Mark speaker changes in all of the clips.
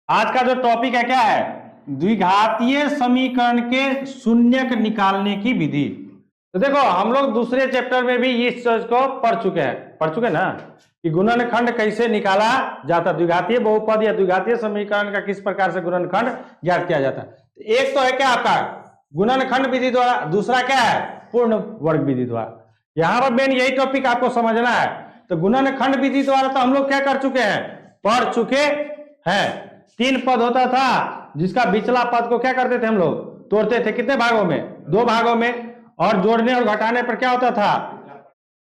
Speaker 1: आज का जो टॉपिक है क्या है, द्विघातीय समीकरण के शून्यक निकालने की विधि। तो देखो हम लोग दूसरे चैप्टर में भी इस चीज को पढ़ चुके ना कि गुणनखंड कैसे निकाला जाता, द्विघातीय बहुपद या द्विघातीय समीकरण का किस प्रकार से गुणनखंड ज्ञात किया जाता है। एक तो है क्या आपका गुणनखंड विधि द्वारा, दूसरा क्या है पूर्ण वर्ग विधि द्वारा। यहां पर मेन यही टॉपिक आपको समझना है। तो गुणनखंड विधि द्वारा तो हम लोग क्या कर चुके हैं, पढ़ चुके हैं। 3 पद होता था जिसका बिचला पद को क्या करते थे हम लोग, तोड़ते थे कितने भागों में, 2 भागों में, और जोड़ने और घटाने पर क्या होता था,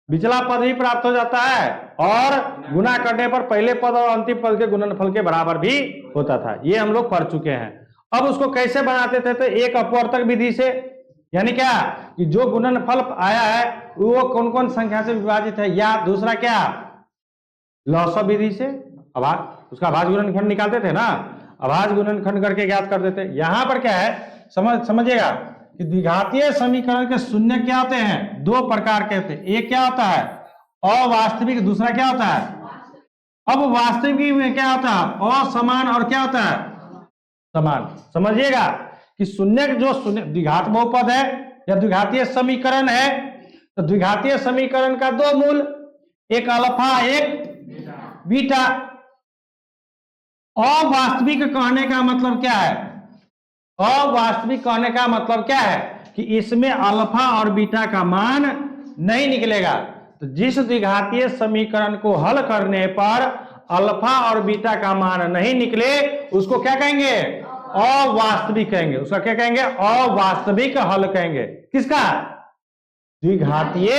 Speaker 1: बिचला पद ही प्राप्त हो जाता है, और गुणा करने पर पहले पद और अंतिम पद के गुणनफल के बराबर भी होता था। ये हम लोग पढ़ चुके हैं। अब उसको कैसे बनाते थे, तो एक अपवर्तक विधि से, यानी क्या कि जो गुणनफल आया है वो कौन कौन संख्या से विभाजित है, या दूसरा क्या लॉसव विधि से उसका अभाज्य गुणनखंड निकालते थे ना, अभाज्य गुणनखंड करके ज्ञात कर देते। यहां पर क्या है समझिएगा कि द्विघातीय समीकरण के शून्य क्या होते हैं, 2 प्रकार के होते हैं। एक क्या होता है अवास्तविक, दूसरा क्या होता है, अब वास्तविक में क्या होता है असमान और क्या होता है समान। समझिएगा कि शून्य जो शून्य द्विघात बहुपद है या द्विघातीय समीकरण है, तो द्विघातीय समीकरण का 2 मूल, एक अल्फा एक बीटा। अवास्तविक कहने का मतलब क्या है, अवास्तविक कहने का मतलब क्या है कि इसमें अल्फा और बीटा का मान नहीं निकलेगा। तो जिस द्विघातीय समीकरण को हल करने पर अल्फा और बीटा का मान नहीं निकले उसको क्या कहेंगे, अवास्तविक कहेंगे। उसका क्या कहेंगे, अवास्तविक हल कहेंगे। किसका, द्विघातीय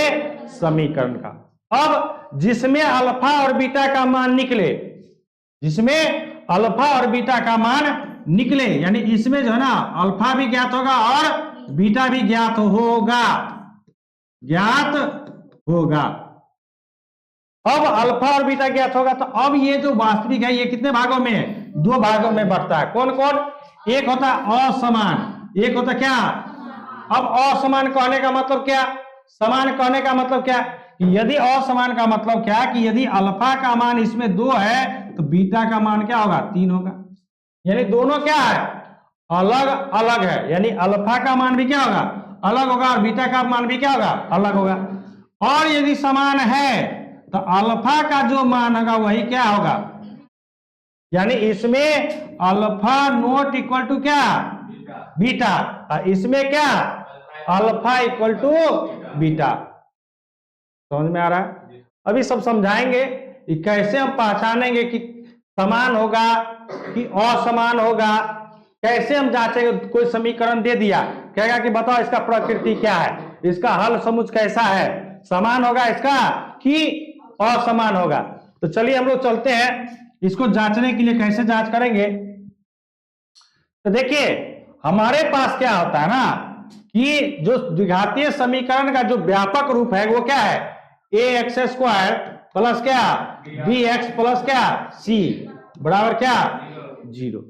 Speaker 1: समीकरण का। अब जिसमें अल्फा और बीटा का मान निकले, जिसमें अल्फा और बीटा का मान निकले, यानी इसमें जो है ना अल्फा भी ज्ञात होगा और बीटा भी ज्ञात होगा, अब अल्फा और बीटा ज्ञात होगा। तो अब ये जो वास्तविक है ये कितने भागों में है, 2 भागों में बढ़ता है। कौन कौन, एक होता है असमान, एक होता क्या, अब असमान कहने का मतलब क्या, समान कहने का मतलब क्या, यदि असमान का मतलब क्या कि यदि अल्फा का मान इसमें 2 है तो बीटा का मान क्या होगा 3 होगा, यानी दोनों क्या है अलग अलग है, यानी अल्फा का मान भी क्या होगा अलग होगा और बीटा का मान भी क्या होगा अलग होगा। और यदि समान है तो अल्फा का जो मान होगा वही क्या होगा, यानी इसमें अल्फा नॉट इक्वल टू क्या बीटा, और इसमें क्या अल्फा इक्वल टू बीटा। समझ में आ रहा है। अभी सब समझाएंगे कि कैसे हम पहचानेंगे कि समान होगा कि असमान होगा, कैसे हम जांचेंगे। कोई समीकरण दे दिया, कहेगा कि बताओ इसका प्रकृति क्या है, इसका हल समुच्चय कैसा है, समान होगा इसका कि असमान होगा। तो चलिए हम लोग चलते हैं इसको जांचने के लिए। कैसे जांच करेंगे, तो देखिए हमारे पास क्या होता है ना कि जो द्विघातीय समीकरण का जो व्यापक रूप है वो क्या है, ax² प्लस क्या bx प्लस क्या c बराबर क्या 0।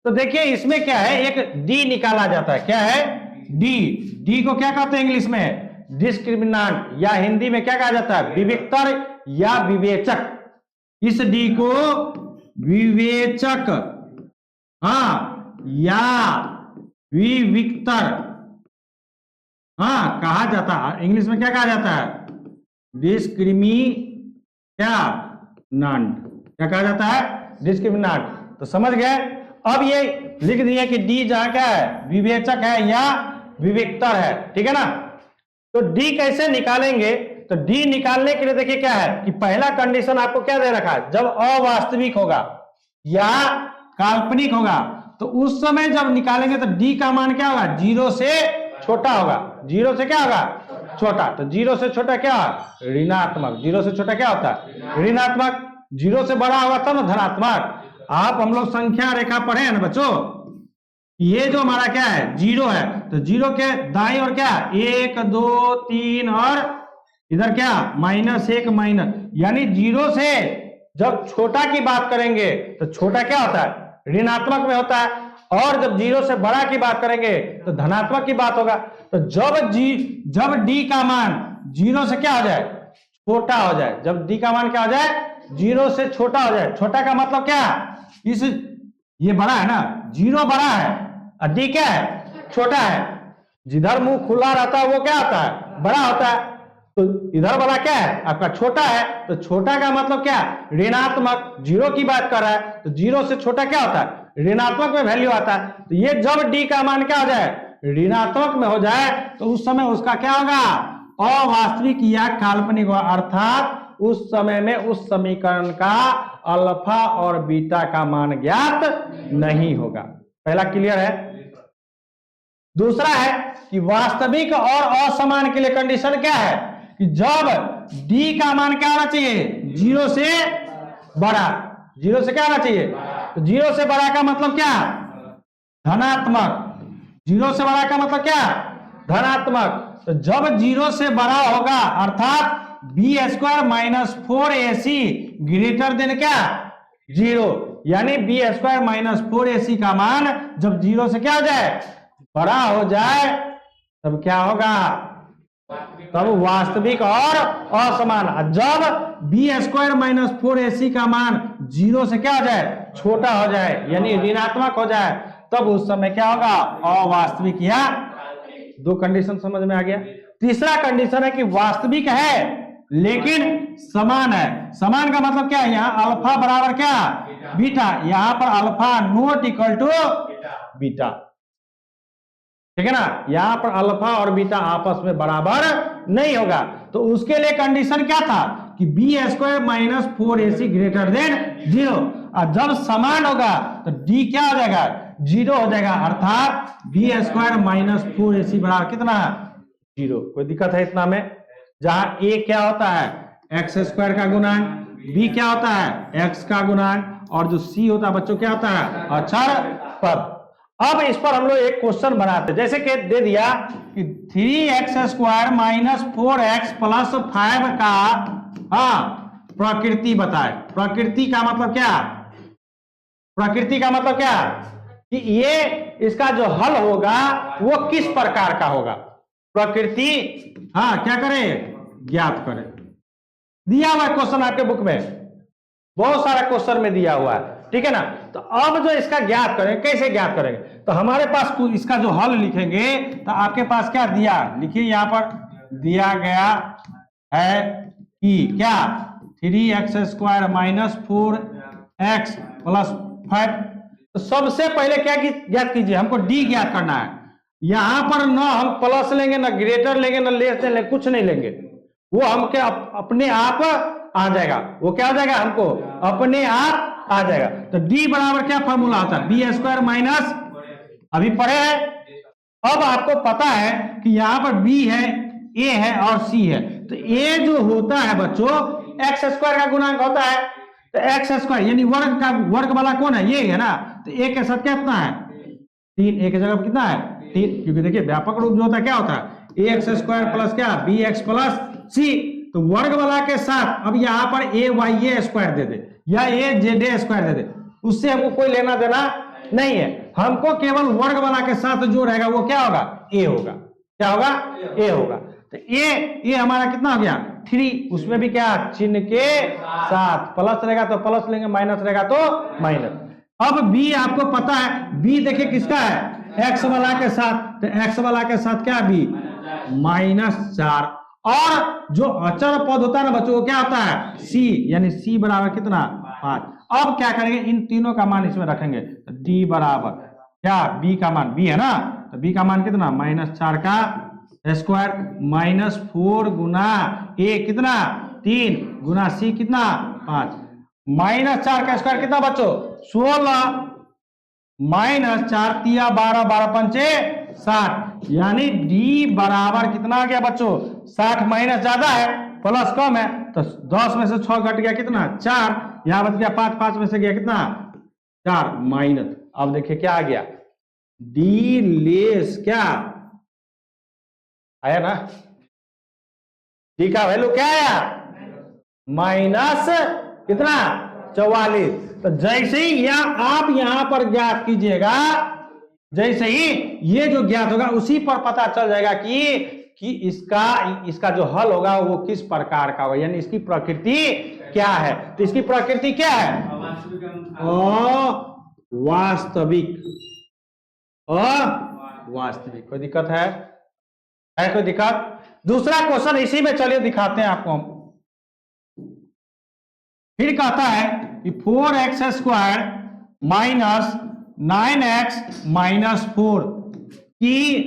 Speaker 1: तो देखिए इसमें क्या है, एक d निकाला जाता है। क्या है d को क्या कहते हैं इंग्लिश में डिस्क्रिमिनेंट, या हिंदी में क्या कहा जाता है विविक्तर या विवेचक। इस d को विवेचक या विविक्तर कहा जाता है। इंग्लिश में क्या कहा जाता है डिस्क्रिमिनेंट, क्या कहा जाता है डिस्क्रिमिनेंट। तो समझ गए। अब ये लिख दिए कि डी जहां क्या है विवेचक है या विविक्तर है, ठीक है ना। तो डी कैसे निकालेंगे, तो डी निकालने के लिए देखिए क्या है कि पहला कंडीशन आपको क्या दे रखा है, जब अवास्तविक होगा या काल्पनिक होगा तो उस समय जब निकालेंगे तो डी का मान क्या होगा 0 से छोटा होगा। 0 से क्या होगा छोटा, तो 0 से छोटा क्या ऋणात्मक, 0 से छोटा क्या होता है ऋणात्मक, 0 से बड़ा होगा तब ना धनात्मक। आप हम लोग संख्या रेखा पढ़े हैं ना बच्चों, ये जो हमारा क्या है 0 है, तो 0 के दाईं और क्या 1 2 3 और इधर क्या -1 माइनस, यानी 0 से जब छोटा की बात करेंगे तो छोटा क्या होता है ऋणात्मक में होता है, और जब 0 से बड़ा की बात करेंगे तो धनात्मक की बात होगा। तो जब डी का मान 0 से क्या हो जाए छोटा हो जाए, जब डी का मान क्या हो जाए 0 से छोटा हो जाए, छोटा का मतलब क्या इस ये बड़ा है ना, 0 बड़ा है और डी क्या है, छोटा है। जिधर मुंह खुला रहता है वो क्या होता है, बड़ा होता है। तो इधर वाला क्या है आपका, छोटा है। तो छोटा का मतलब क्या, ऋणात्मक। 0 की बात कर रहा है तो 0 से छोटा क्या होता है, ऋणात्मक में वैल्यू आता है। तो ये जब डी का मान क्या हो जाए, ऋणात्मक में हो जाए, तो उस समय उसका क्या होगा, अवास्तविक या काल्पनिक होगा। अर्थात उस समय में उस समीकरण का अल्फा और बीटा का मान ज्ञात नहीं होगा। पहला क्लियर है। दूसरा है कि वास्तविक और असमान के लिए कंडीशन क्या है, कि जब डी का मान क्या होना चाहिए, 0 से बड़ा। 0 से क्या होना चाहिए, तो 0 से बड़ा का मतलब क्या, धनात्मक। 0 से बड़ा का मतलब क्या, धनात्मक। तो जब 0 से बड़ा होगा अर्थात b² - 4ac ग्रेटर देन क्या, 0, यानी b² - 4ac का मान जब 0 से क्या हो जाए, बड़ा हो जाए, तब क्या होगा, तब वास्तविक और असमान। जब b² - 4ac का मान 0 से क्या हो जाए, छोटा हो जाए, यानी ऋणात्मक हो जाए, तब उस समय क्या होगा, अवास्तविक या। 2 कंडीशन समझ में आ गया। तीसरा कंडीशन है कि वास्तविक है लेकिन समान है। समान का मतलब क्या है, यहाँ अल्फा बराबर क्या, बीटा। यहां पर alpha not equal to beta, ठीक है ना। यहां पर अल्फा और बीटा आपस में बराबर नहीं होगा। तो उसके लिए कंडीशन क्या था कि b² - 4ac ग्रेटर देन 0। और जब समान होगा तो d क्या हो जाएगा, 0 हो जाएगा। अर्थात b² - 4ac बराबर कितना, 0। कोई दिक्कत है इतना में, जहां a क्या होता है, x² का गुणांक, b क्या होता है, x का गुणांक, और जो c होता है बच्चों क्या होता है, अक्षर पद। अब इस पर हम लोग एक क्वेश्चन बनाते, जैसे कि दे दिया कि 3x² - 4x + 5 का प्रकृति बताए। प्रकृति का मतलब क्या, प्रकृति का मतलब क्या, कि ये इसका जो हल होगा वो किस प्रकार का होगा। प्रकृति क्या करें, ज्ञात करें। दिया हुआ क्वेश्चन आपके बुक में, बहुत सारा क्वेश्चन में दिया हुआ है, ठीक है ना। तो अब जो इसका ज्ञात करेंगे, कैसे ज्ञात करेंगे, तो हमारे पास इसका जो हल लिखेंगे, तो आपके पास क्या दिया, लिखिए यहां पर दिया गया है कि क्या, 3x² - 4x + 5। तो सबसे पहले क्या ज्ञात कीजिए, हमको डी ज्ञात करना है। यहां पर ना हम प्लस लेंगे, ना ग्रेटर लेंगे, ना लेस लेंगे, कुछ नहीं लेंगे, वो हमके अपने आप आ जाएगा। वो क्या हो जाएगा, हमको अपने आप आ जाएगा। तो d बराबर क्या फॉर्मूला होता है, b² - अभी पढ़े हैं। अब आपको पता है कि यहां पर b है, a है और c है। तो a जो होता है बच्चों, x² का गुणांक होता है। तो x² यानी वर्ग का, वर्ग वाला कौन है, ये है ना। तो a के साथ क्या कितना है, 3, a की जगह पर कितना है, 3। क्योंकि देखिए व्यापक रूप जो होता है क्या होता है, ax² प्लस क्या, bx प्लस c। तो वर्ग वाला के साथ अब यहाँ पर ay² दे दे या az² दे दे, उससे हमको कोई लेना देना नहीं है। हमको केवल वर्ग वाला के साथ जो रहेगा वो क्या होगा, a होगा। क्या होगा, a होगा। तो a हमारा कितना हो गया, 3। उसमें भी क्या, चिन्ह के साथ, प्लस रहेगा तो प्लस लेंगे, माइनस रहेगा तो माइनस। अब b आपको पता है, b देखिए किसका है, x वाला के साथ। तो x वाला के साथ क्या, b -4। और जो अचर पद होता है ना बच्चों, वो क्या होता है, c, यानी c बराबर कितना, 5। अब क्या करेंगे, इन तीनों का मान इसमें रखेंगे। तो d बराबर क्या, b का मान, b है ना, तो b का मान कितना, -4 का स्क्वायर -4 गुना a कितना, 3 गुना c कितना, 5। -4 का स्क्वायर कितना बच्चों, 16 -4 तिया 12, 12 पंचे 60, यानी d बराबर कितना आ गया बच्चों, 60। माइनस ज्यादा है, प्लस कम है, तो 10 में से 6 घट गया कितना, 4। यहां बच गया 5, 5 में से गया कितना, 4 माइनस। अब देखिए क्या आ गया, d लेस क्या आया ना, d का वैल्यू क्या आया, माइनस कितना, 44। तो जैसे ही आप यहां पर ज्ञात कीजिएगा, जैसे ही ये जो ज्ञात होगा उसी पर पता चल जाएगा कि इसका जो हल होगा वो किस प्रकार का होगा, यानी इसकी प्रकृति क्या है। तो इसकी प्रकृति क्या है, वास्तविक, अवास्तविक। कोई दिक्कत है कोई दिक्कत? दूसरा क्वेश्चन इसी में, चलिए दिखाते हैं आपको हम। फिर कहता है कि 4x square minus 9x minus 4 की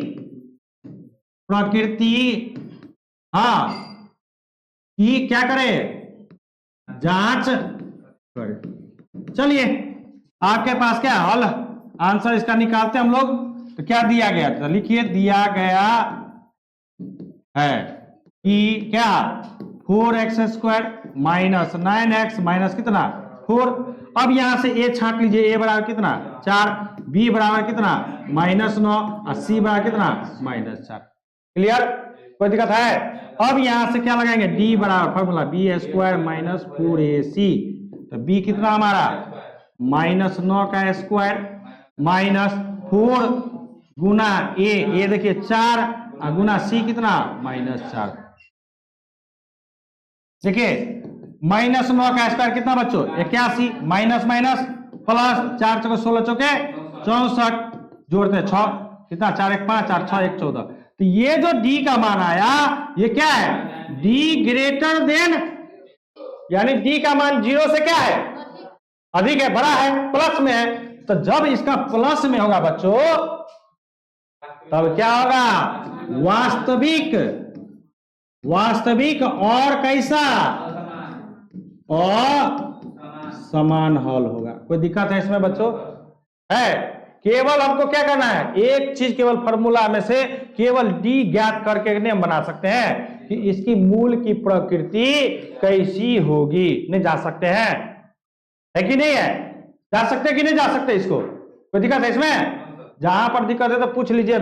Speaker 1: प्रकृति, हाँ, की क्या करे, जांच करे। चलिए आपके पास क्या हल, आंसर इसका निकालते हैं हम लोग। तो क्या दिया गया, तो लिखिए, दिया गया है कि क्या 4x square minus 9x minus कितना 4। अब यहां से a छांट लीजिए, a बराबर कितना 4, b बराबर कितना -9 और c बराबर कितना -4। क्लियर? कोई दिक्कत है? अब यहां से क्या लगाएंगे, d बराबर formula b square minus 4ac। तो b कितना हमारा -9 का स्क्वायर माइनस 4 गुना a देखिए 4 गुना c कितना -4। देखिए -9 का स्क्वायर कितना बच्चों 81, माइनस माइनस प्लस 4 चौके 16 चौके 64, जोड़ते हैं 6 कितना 4 1 5 4 6 1 14। तो ये जो d का मान आया ये क्या है, d ग्रेटर देन, यानी d का मान 0 से क्या है अधिक है, बड़ा है, प्लस में है। तो जब इसका प्लस में होगा बच्चों तब क्या होगा, वास्तविक, वास्तविक और कैसा, और समान हल होगा। कोई दिक्कत है इसमें बच्चों? है, केवल हमको क्या करना है, एक चीज केवल फार्मूला में से केवल d ज्ञात करके नहीं हम बना सकते हैं कि इसकी मूल की प्रकृति कैसी होगी। नहीं जा सकते हैं, है कि नहीं है? जा सकते कि नहीं जा सकते इसको? कोई दिक्कत है इसमें? जहां पर दिक्कत है तो पूछ लीजिए।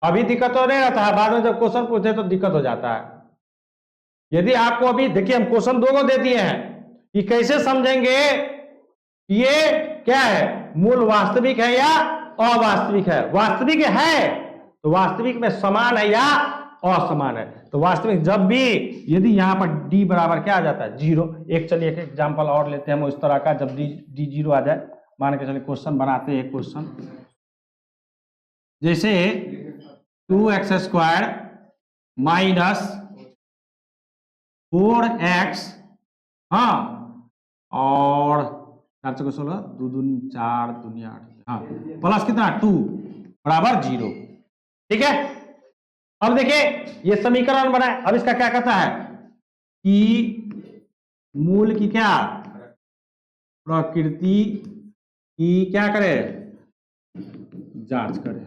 Speaker 1: अभी दिक्कत तो नहीं रहता है, बाद में जब क्वेश्चन पूछे तो दिक्कत हो जाता है। यदि आपको अभी देखिए हम क्वेश्चन 2 को दे दिए हैं कि कैसे समझेंगे ये क्या है, मूल वास्तविक है या अवास्तविक है। वास्तविक है तो वास्तविक में समान है या असमान है। तो वास्तविक जब भी, यदि यहां पर d बराबर क्या आ जाता है 0, एक चलिए एक एग्जांपल और लेते हैं हम इस तरह का, जब d 0 आ जाए, मान के चलिए क्वेश्चन बनाते हैं। एक क्वेश्चन जैसे 2x स्क्वायर माइनस 4x, हाँ, और 4 चौके 16 2 दूनी 4 दूनी 8, हाँ, प्लस कितना 2 बराबर 0। ठीक है, अब देखिए ये समीकरण बना है। अब इसका क्या कहता है कि मूल की क्या प्रकृति की क्या करे, जांच करे।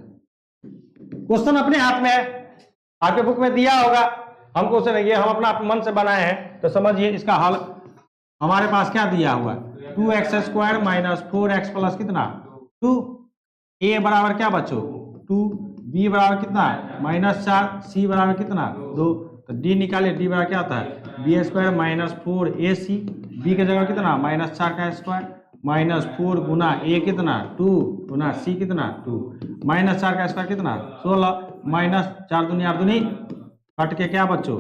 Speaker 1: क्वेश्चन अपने हाथ में है, आपके बुक में दिया होगा, हम क्वेश्चन ये हम अपना मन से बनाए हैं। तो समझिए इसका हल हमारे पास क्या दिया हुआ है, 2x square minus 4x plus कितना 2, a बराबर क्या बच्चों 2, b बराबर कितना -4, c बराबर कितना 2। तो d निकालिए, d बराबर क्या होता है b square minus 4ac, b की जगह कितना -4 का स्क्वायर माइनस 4 गुना a कितना 2 गुना c कितना 2, -4 का स्क्वायर कितना 16, माइनस 4 दूनी 8 दूनी कट के क्या बच्चों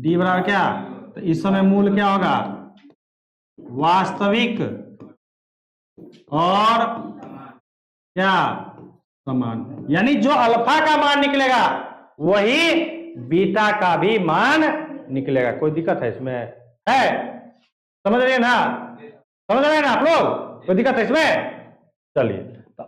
Speaker 1: d बराबर क्या। तो इस समय मूल क्या होगा, वास्तविक और क्या समान, यानी जो अल्फा का मान निकलेगा वही बीटा का भी मान निकलेगा। कोई दिक्कत है इसमें? है, समझ रहे हैं ना? समझ रहे हैं ना आप लोग? कोई दिक्कत है इसमें? चलिए।